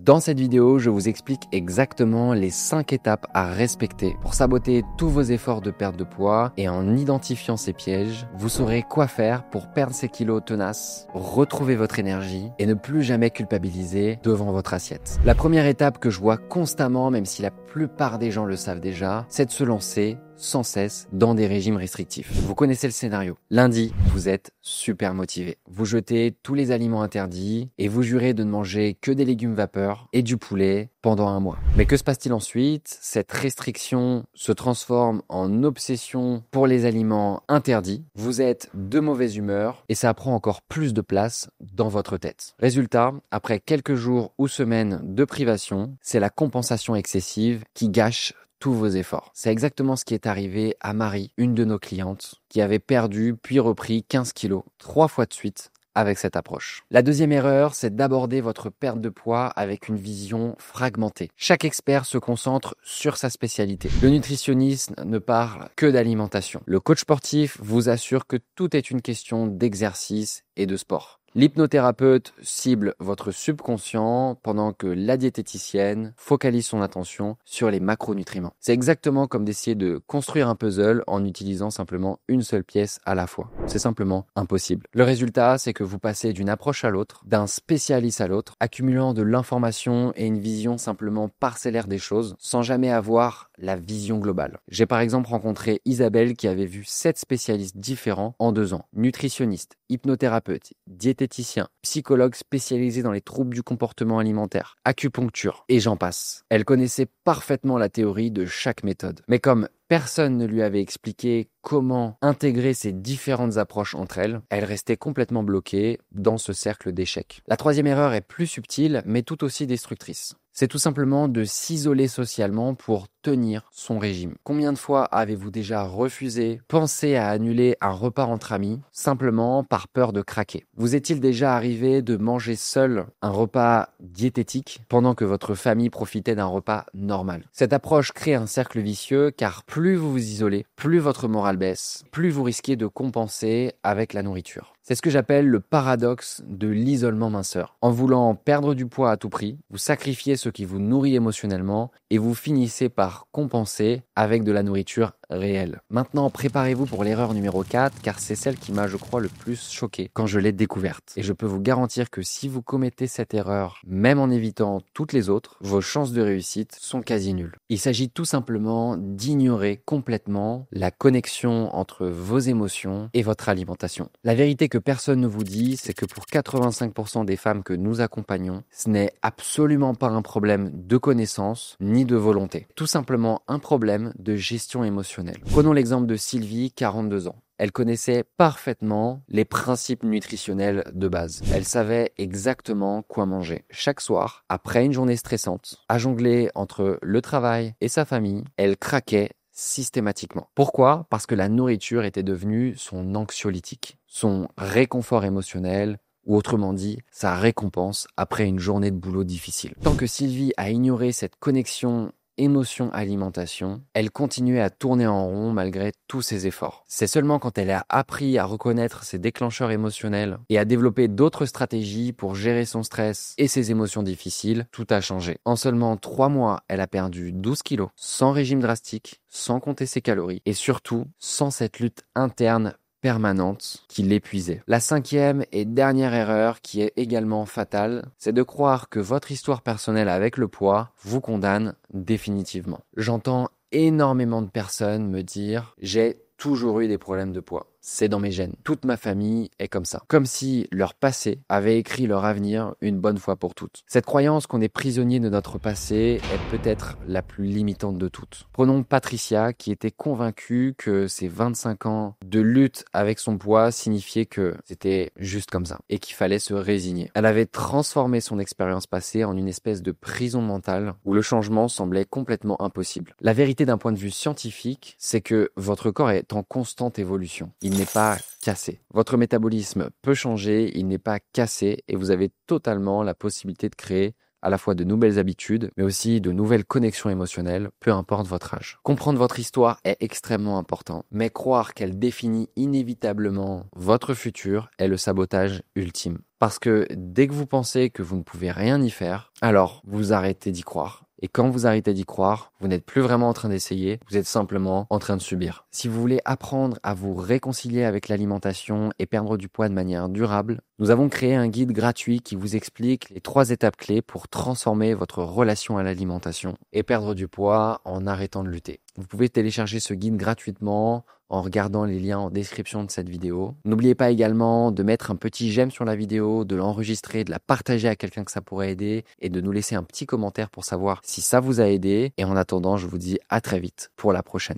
Dans cette vidéo, je vous explique exactement les 5 étapes à respecter pour saboter tous vos efforts de perte de poids et en identifiant ces pièges, vous saurez quoi faire pour perdre ces kilos tenaces, retrouver votre énergie et ne plus jamais culpabiliser devant votre assiette. La première étape que je vois constamment, même si la plupart des gens le savent déjà, c'est de se lancer sans cesse dans des régimes restrictifs. Vous connaissez le scénario. Lundi, vous êtes super motivé. Vous jetez tous les aliments interdits et vous jurez de ne manger que des légumes vapeur et du poulet pendant un mois. Mais que se passe-t-il ensuite? Cette restriction se transforme en obsession pour les aliments interdits. Vous êtes de mauvaise humeur et ça prend encore plus de place dans votre tête. Résultat, après quelques jours ou semaines de privation, c'est la compensation excessive qui gâche tous vos efforts. C'est exactement ce qui est arrivé à Marie, une de nos clientes, qui avait perdu puis repris 15 kilos 3 fois de suite avec cette approche. La deuxième erreur, c'est d'aborder votre perte de poids avec une vision fragmentée. Chaque expert se concentre sur sa spécialité. Le nutritionniste ne parle que d'alimentation. Le coach sportif vous assure que tout est une question d'exercice et de sport. L'hypnothérapeute cible votre subconscient pendant que la diététicienne focalise son attention sur les macronutriments. C'est exactement comme d'essayer de construire un puzzle en utilisant simplement une seule pièce à la fois. C'est simplement impossible. Le résultat, c'est que vous passez d'une approche à l'autre, d'un spécialiste à l'autre, accumulant de l'information et une vision simplement parcellaire des choses, sans jamais avoir la vision globale. J'ai par exemple rencontré Isabelle qui avait vu 7 spécialistes différents en 2 ans. Nutritionniste, hypnothérapeute, diététicien, psychologue spécialisé dans les troubles du comportement alimentaire, acupuncture, et j'en passe. Elle connaissait parfaitement la théorie de chaque méthode. Mais comme personne ne lui avait expliqué comment intégrer ces différentes approches entre elles, elle restait complètement bloquée dans ce cercle d'échecs. La troisième erreur est plus subtile, mais tout aussi destructrice. C'est tout simplement de s'isoler socialement pour tenir son régime. Combien de fois avez-vous déjà refusé, pensé à annuler un repas entre amis, simplement par peur de craquer? Vous est-il déjà arrivé de manger seul un repas diététique pendant que votre famille profitait d'un repas normal? Cette approche crée un cercle vicieux car plus vous vous isolez, plus votre morale baisse, plus vous risquez de compenser avec la nourriture. C'est ce que j'appelle le paradoxe de l'isolement minceur. En voulant perdre du poids à tout prix, vous sacrifiez ce qui vous nourrit émotionnellement et vous finissez par compenser avec de la nourriture réelle. Maintenant, préparez-vous pour l'erreur numéro 4 car c'est celle qui m'a, je crois, le plus choqué quand je l'ai découverte. Et je peux vous garantir que si vous commettez cette erreur, même en évitant toutes les autres, vos chances de réussite sont quasi nulles. Il s'agit tout simplement d'ignorer complètement la connexion entre vos émotions et votre alimentation. La vérité que personne ne vous dit, c'est que pour 85% des femmes que nous accompagnons, ce n'est absolument pas un problème de connaissance ni de volonté. Tout simplement un problème de gestion émotionnelle. Prenons l'exemple de Sylvie, 42 ans. Elle connaissait parfaitement les principes nutritionnels de base. Elle savait exactement quoi manger. Chaque soir, après une journée stressante, à jongler entre le travail et sa famille, elle craquait systématiquement. Pourquoi? Parce que la nourriture était devenue son anxiolytique, son réconfort émotionnel, ou autrement dit, sa récompense après une journée de boulot difficile. Tant que Sylvie a ignoré cette connexion émotion-alimentation, elle continuait à tourner en rond malgré tous ses efforts. C'est seulement quand elle a appris à reconnaître ses déclencheurs émotionnels et à développer d'autres stratégies pour gérer son stress et ses émotions difficiles, tout a changé. En seulement 3 mois, elle a perdu 12 kilos, sans régime drastique, sans compter ses calories et surtout sans cette lutte interne permanente qui l'épuisait. La 5e et dernière erreur qui est également fatale, c'est de croire que votre histoire personnelle avec le poids vous condamne définitivement. J'entends énormément de personnes me dire « j'ai toujours eu des problèmes de poids ». C'est dans mes gènes. Toute ma famille est comme ça. Comme si leur passé avait écrit leur avenir une bonne fois pour toutes. Cette croyance qu'on est prisonnier de notre passé est peut-être la plus limitante de toutes. Prenons Patricia qui était convaincue que ses 25 ans de lutte avec son poids signifiaient que c'était juste comme ça et qu'il fallait se résigner. Elle avait transformé son expérience passée en une espèce de prison mentale où le changement semblait complètement impossible. La vérité d'un point de vue scientifique, c'est que votre corps est en constante évolution. Il n'est pas cassé. Votre métabolisme peut changer, il n'est pas cassé et vous avez totalement la possibilité de créer à la fois de nouvelles habitudes, mais aussi de nouvelles connexions émotionnelles, peu importe votre âge. Comprendre votre histoire est extrêmement important, mais croire qu'elle définit inévitablement votre futur est le sabotage ultime. Parce que dès que vous pensez que vous ne pouvez rien y faire, alors vous arrêtez d'y croire. Et quand vous arrêtez d'y croire, vous n'êtes plus vraiment en train d'essayer, vous êtes simplement en train de subir. Si vous voulez apprendre à vous réconcilier avec l'alimentation et perdre du poids de manière durable, nous avons créé un guide gratuit qui vous explique les 3 étapes clés pour transformer votre relation à l'alimentation et perdre du poids en arrêtant de lutter. Vous pouvez télécharger ce guide gratuitement en regardant les liens en description de cette vidéo. N'oubliez pas également de mettre un petit j'aime sur la vidéo, de l'enregistrer, de la partager à quelqu'un que ça pourrait aider et de nous laisser un petit commentaire pour savoir si ça vous a aidé. Et en attendant, je vous dis à très vite pour la prochaine.